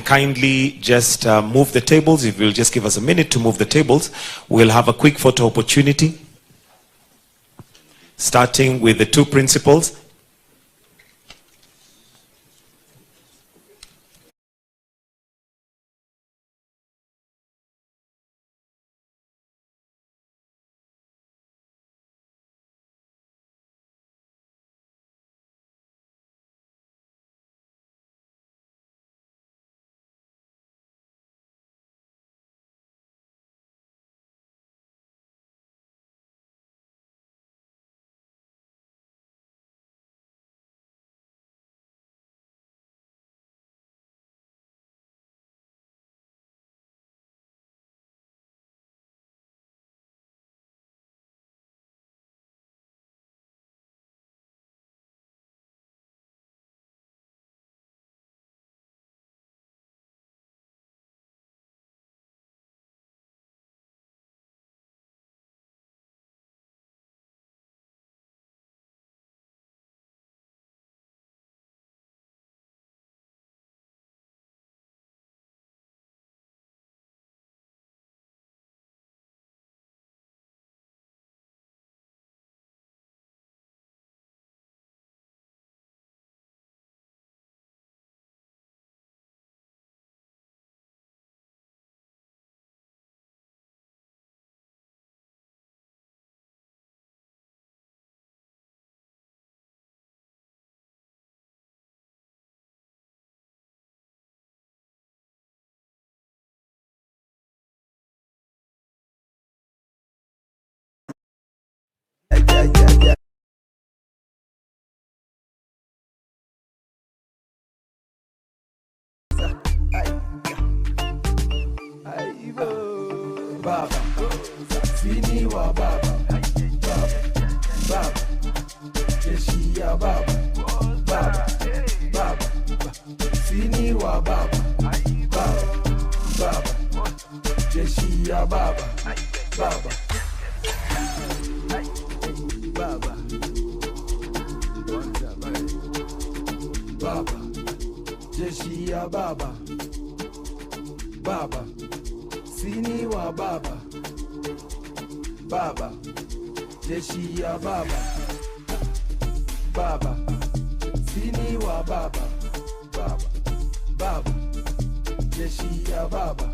kindly just move the tables, if you'll just give us a minute to move the tables, we'll have a quick photo opportunity, starting with the two principals. Baba, Sini wa Baba, Baba, Jeshi ya Baba, Baba, Sini wa Baba, Baba, Jeshi ya Baba, Baba, Jeshi ya Baba, Baba, Sini wa Baba, Jeshi ya Baba, Sini wa Baba, Baba, Jeshi ya Baba,